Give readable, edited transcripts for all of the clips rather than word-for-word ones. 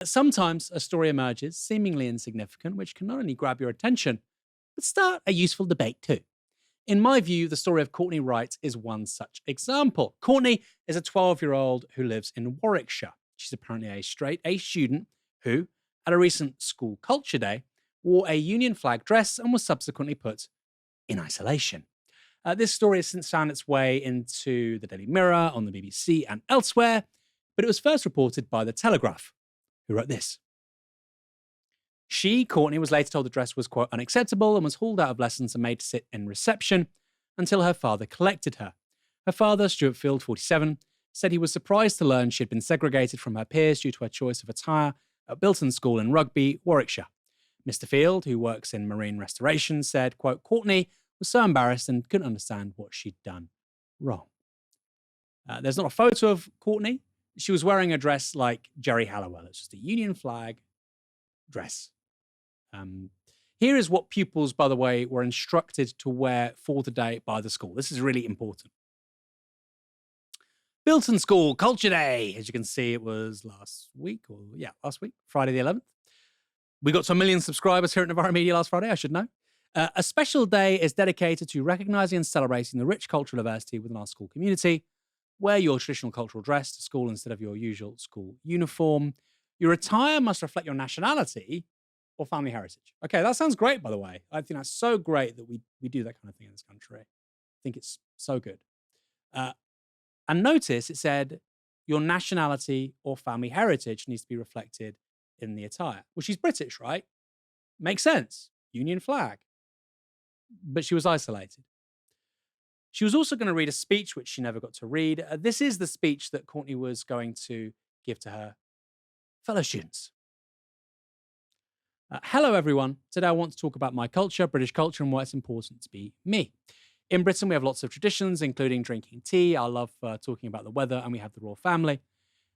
Sometimes a story emerges, seemingly insignificant, which can not only grab your attention, but start a useful debate too. In my view, the story of Courtney Wright is one such example. Courtney is a 12-year-old who lives in Warwickshire. She's apparently a straight A student who, at a recent school culture day, wore a Union flag dress and was subsequently put in isolation. This story has since found its way into the Daily Mirror, on the BBC, and elsewhere, but it was first reported by The Telegraph, who wrote this. She, Courtney, was later told the dress was, quote, unacceptable and was hauled out of lessons and made to sit in reception until her father collected her. Her father, Stuart Field, 47, said he was surprised to learn she had been segregated from her peers due to her choice of attire at Bilton School in Rugby, Warwickshire. Mr. Field, who works in marine restoration, said, quote, Courtney was so embarrassed and couldn't understand what she'd done wrong. There's not a photo of Courtney. She was wearing a dress like Jerry Halliwell. It's just a Union flag dress. Here is what pupils, by the way, were instructed to wear for the day by the school. This is really important. Bilton School Culture Day. As you can see, it was last week, Friday the 11th. We got to 1 million subscribers here at Novara Media last Friday, I should know. A special day is dedicated to recognising and celebrating the rich cultural diversity within our school community. Wear your traditional cultural dress to school instead of your usual school uniform. Your attire must reflect your nationality or family heritage. Okay, that sounds great, by the way. I think that's so great that we do that kind of thing in this country. I think it's so good. And notice it said your nationality or family heritage needs to be reflected in the attire. Well, she's British, right? Makes sense. Union flag. But she was isolated. She was also going to read a speech, which she never got to read. This is the speech that Courtney was going to give to her fellow students. Hello, everyone. Today I want to talk about my culture, British culture, and why it's important to be me. In Britain, we have lots of traditions, including drinking tea. I love talking about the weather, and we have the royal family.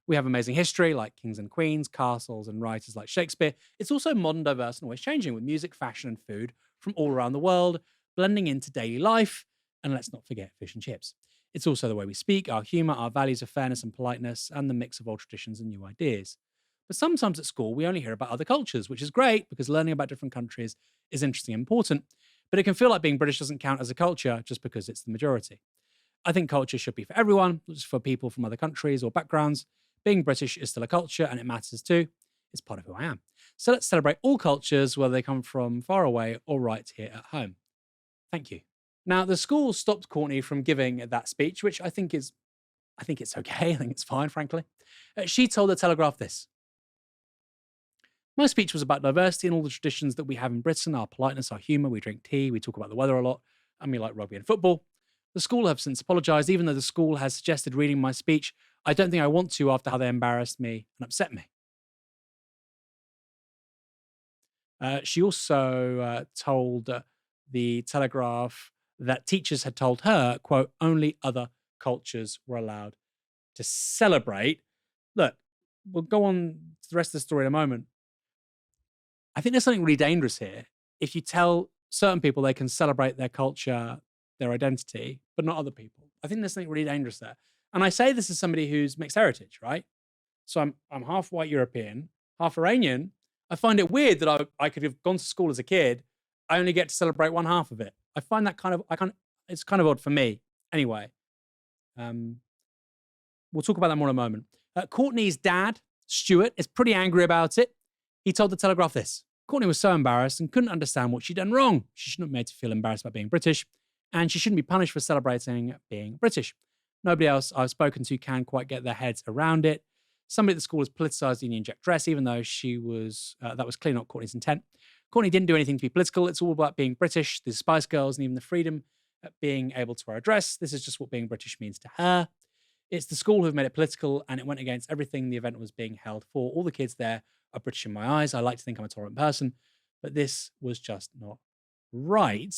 We have amazing history, like kings and queens, castles, and writers like Shakespeare. It's also modern, diverse, and always changing, with music, fashion, and food from all around the world, blending into daily life. And let's not forget fish and chips. It's also the way we speak, our humour, our values of fairness and politeness, and the mix of old traditions and new ideas. But sometimes at school, we only hear about other cultures, which is great because learning about different countries is interesting and important. But it can feel like being British doesn't count as a culture just because it's the majority. I think culture should be for everyone, not just for people from other countries or backgrounds. Being British is still a culture and it matters too. It's part of who I am. So let's celebrate all cultures, whether they come from far away or right here at home. Thank you. Now, the school stopped Courtney from giving that speech, which I think it's okay. I think it's fine, frankly. She told the Telegraph this. My speech was about diversity and all the traditions that we have in Britain, our politeness, our humour, we drink tea, we talk about the weather a lot, and we like rugby and football. The school have since apologised, even though the school has suggested reading my speech. I don't think I want to after how they embarrassed me and upset me. She also told the Telegraph that teachers had told her, quote, only other cultures were allowed to celebrate. Look, we'll go on to the rest of the story in a moment. I think there's something really dangerous here. If you tell certain people they can celebrate their culture, their identity, but not other people, I think there's something really dangerous there. And I say this as somebody who's mixed heritage, right? So I'm half white European, half Iranian. I find it weird that I could have gone to school as a kid. I only get to celebrate one half of it. I find that it's kind of odd for me. Anyway, we'll talk about that more in a moment. Courtney's dad, Stuart, is pretty angry about it. He told the Telegraph this. Courtney was so embarrassed and couldn't understand what she'd done wrong. She shouldn't have been made to feel embarrassed about being British, and she shouldn't be punished for celebrating being British. Nobody else I've spoken to can quite get their heads around it. Somebody at the school has politicised the Union Jack dress, even though that was clearly not Courtney's intent. Courtney didn't do anything to be political. It's all about being British, the Spice Girls, and even the freedom of being able to wear a dress. This is just what being British means to her. It's the school who've made it political, and it went against everything the event was being held for. All the kids there are British in my eyes. I like to think I'm a tolerant person, but this was just not right.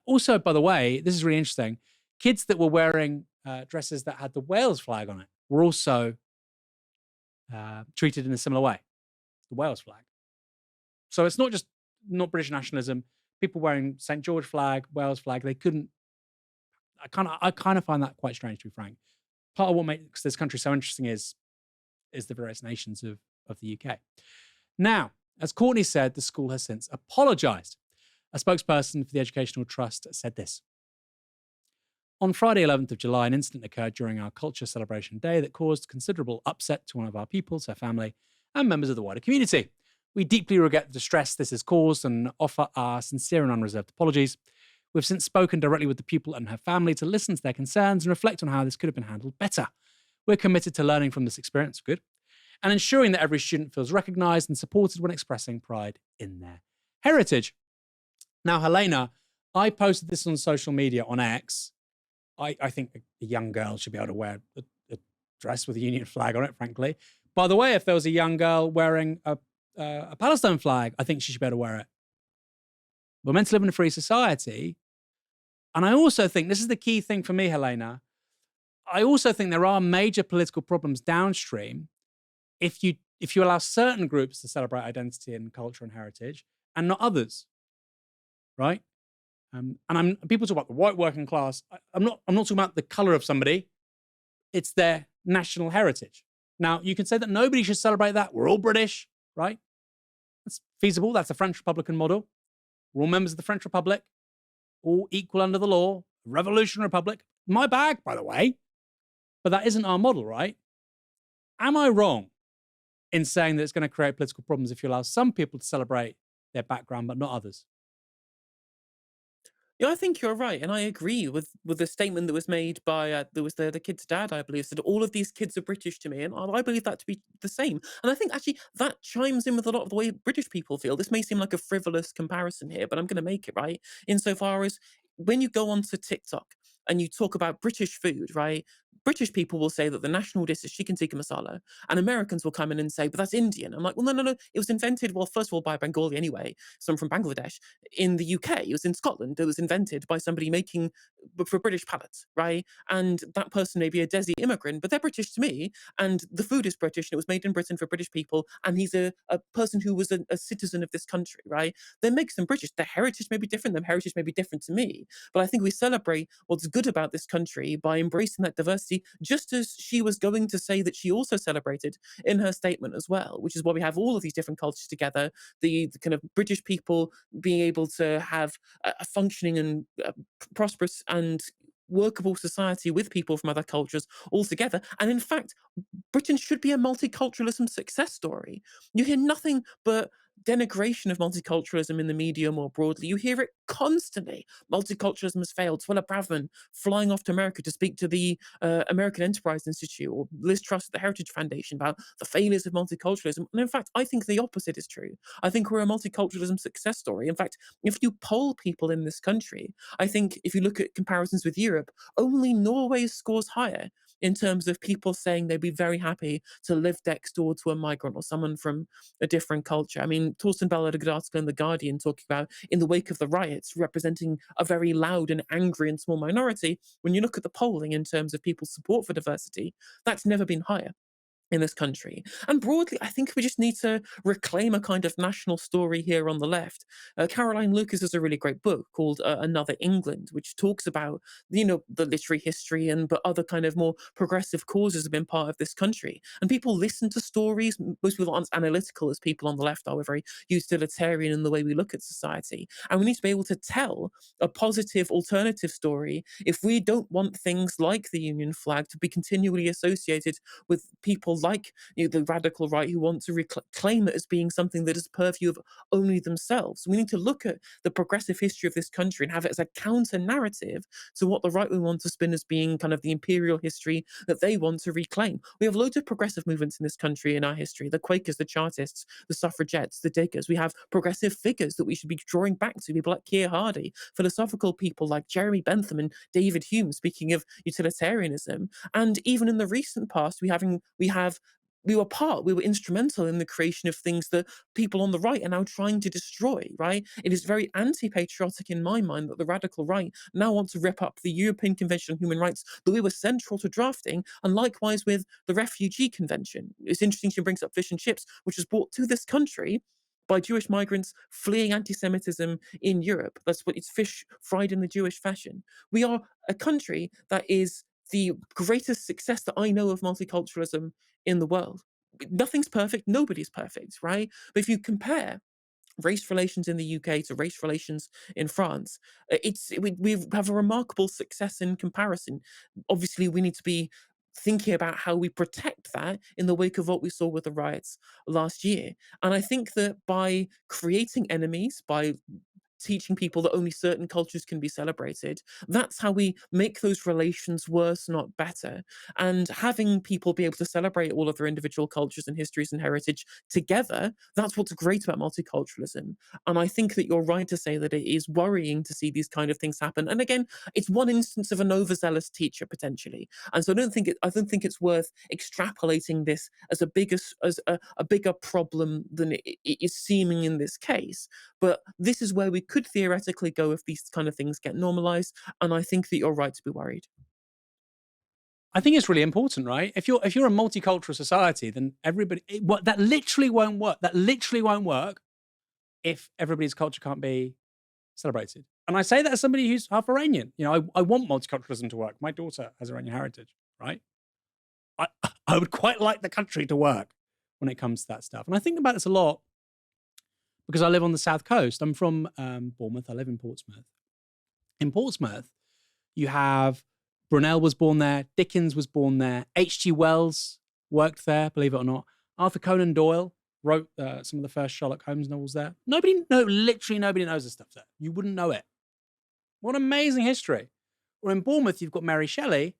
Also, by the way, this is really interesting. Kids that were wearing dresses that had the Wales flag on it were also treated in a similar way, the Wales flag. So it's not just not British nationalism. People wearing St. George flag, Wales flag, they couldn't. I kind of find that quite strange, to be frank. Part of what makes this country so interesting is the various nations of the UK. Now, as Courtney said, the school has since apologised. A spokesperson for the Educational Trust said this. On Friday, 11th of July, an incident occurred during our Culture Celebration Day that caused considerable upset to one of our pupils, her family, and members of the wider community. We deeply regret the distress this has caused and offer our sincere and unreserved apologies. We've since spoken directly with the pupil and her family to listen to their concerns and reflect on how this could have been handled better. We're committed to learning from this experience, good, and ensuring that every student feels recognised and supported when expressing pride in their heritage. Now, Helena, I posted this on social media on X. I think a young girl should be able to wear a dress with a Union flag on it, frankly. By the way, if there was a young girl wearing a Palestine flag, I think she should be able to wear it. We're meant to live in a free society. And I also think, this is the key thing for me, Helena, I also think there are major political problems downstream if you allow certain groups to celebrate identity and culture and heritage and not others, right? People talk about the white working class. I'm not talking about the color of somebody. It's their national heritage. Now, you can say that nobody should celebrate that. We're all British, right? That's feasible. That's the French Republican model. We're all members of the French Republic, all equal under the law, revolutionary republic. My bag, by the way. But that isn't our model, right? Am I wrong in saying that it's going to create political problems if you allow some people to celebrate their background, but not others? Yeah, I think you're right, and I agree with the statement that was made by there was the kid's dad, I believe, said all of these kids are British to me, and I believe that to be the same. And I think actually that chimes in with a lot of the way British people feel. This may seem like a frivolous comparison here, but I'm going to make it right insofar as when you go onto TikTok and you talk about British food, right? British people will say that the national dish is chicken tikka masala, and Americans will come in and say, "But that's Indian." I'm like, "Well, no, no, no. It was invented well, first of all, by a Bengali anyway, some from Bangladesh, in the UK. It was in Scotland. It was invented by somebody making for British palates, right? And that person may be a Desi immigrant, but they're British to me, and the food is British, and it was made in Britain for British people, and he's a person who was a citizen of this country, right? That makes them British. Their heritage may be different. Their heritage may be different to me, but I think we celebrate what's good about this country by embracing that diversity, just as she was going to say that she also celebrated in her statement as well, which is why we have all of these different cultures together. The kind of British people being able to have a functioning and prosperous and workable society with people from other cultures all together. And in fact, Britain should be a multiculturalism success story. You hear nothing but denigration of multiculturalism in the media more broadly. You hear it constantly. Multiculturalism has failed. Swella Braverman flying off to America to speak to the American Enterprise Institute, or Liz Truss at the Heritage Foundation about the failures of multiculturalism. And in fact, I think the opposite is true. I think we're a multiculturalism success story. In fact, if you poll people in this country, I think if you look at comparisons with Europe, only Norway scores higher in terms of people saying they'd be very happy to live next door to a migrant or someone from a different culture. I mean, Torsten Bell had a good article in The Guardian talking about in the wake of the riots, representing a very loud and angry and small minority. When you look at the polling in terms of people's support for diversity, that's never been higher in this country. And broadly, I think we just need to reclaim a kind of national story here on the left. Caroline Lucas has a really great book called Another England, which talks about, the literary history and but other kind of more progressive causes have been part of this country. And people listen to stories. Most people aren't as analytical as people on the left are. We're very utilitarian in the way we look at society. And we need to be able to tell a positive alternative story if we don't want things like the Union flag to be continually associated with people like the radical right who want to reclaim it as being something that is purview of only themselves. We need to look at the progressive history of this country and have it as a counter narrative to what the right wing want to spin as being kind of the imperial history that they want to reclaim. We have loads of progressive movements in this country in our history: the Quakers, the Chartists, the suffragettes, the Diggers. We have progressive figures that we should be drawing back to, people like Keir Hardie, philosophical people like Jeremy Bentham and David Hume, speaking of utilitarianism. And even in the recent past, we were instrumental in the creation of things that people on the right are now trying to destroy, right? It is very anti-patriotic in my mind that the radical right now want to rip up the European Convention on Human Rights that we were central to drafting, and likewise with the Refugee Convention. It's interesting she brings up fish and chips, which was brought to this country by Jewish migrants fleeing anti-Semitism in Europe. That's what it's fish fried in the Jewish fashion. We are a country that is the greatest success that I know of multiculturalism in the world. nothing's perfect, nobody's perfect, right? But if you compare race relations in the UK to race relations in France, we have a remarkable success in comparison. Obviously, we need to be thinking about how we protect that in the wake of what we saw with the riots last year. And I think that by creating enemies, by teaching people that only certain cultures can be celebrated. That's how we make those relations worse, not better. And having people be able to celebrate all of their individual cultures and histories and heritage together, that's what's great about multiculturalism. And I think that you're right to say that it is worrying to see these kind of things happen. And again, it's one instance of an overzealous teacher potentially. And so I don't think it's worth extrapolating this as a bigger problem than it is seeming in this case. But this is where we could theoretically go if these kind of things get normalized, and I think that you're right to be worried. I think it's really important, right? If you're a multicultural society, then that literally won't work. That literally won't work if everybody's culture can't be celebrated. And I say that as somebody who's half Iranian. I want multiculturalism to work. My daughter has Iranian heritage, right? I I would quite like the country to work when it comes to that stuff. And I think about this a lot because I live on the south coast. I'm from Bournemouth. I live in Portsmouth. In Portsmouth, you have Brunel was born there, Dickens was born there, H.G. Wells worked there, believe it or not. Arthur Conan Doyle wrote some of the first Sherlock Holmes novels there. Literally nobody knows this stuff there. You wouldn't know it. What amazing history. Or in Bournemouth, you've got Mary Shelley,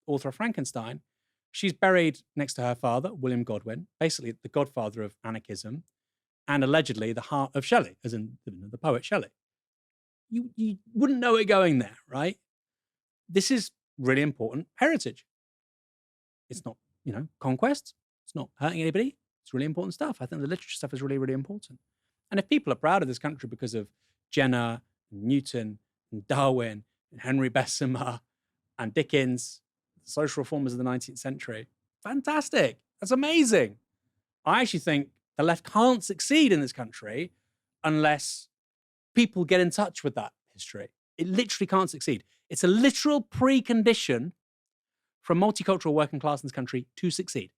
author of Frankenstein. She's buried next to her father, William Godwin, basically the godfather of anarchism, and allegedly the heart of Shelley, as in the poet Shelley. You wouldn't know it going there, right? This is really important heritage. It's not, conquest. It's not hurting anybody. It's really important stuff. I think the literature stuff is really, really important. And if people are proud of this country because of Jenner, and Newton, and Darwin, and Henry Bessemer, and Dickens, the social reformers of the 19th century, fantastic. That's amazing. I actually think the left can't succeed in this country unless people get in touch with that history. It literally can't succeed. It's a literal precondition for a multicultural working class in this country to succeed.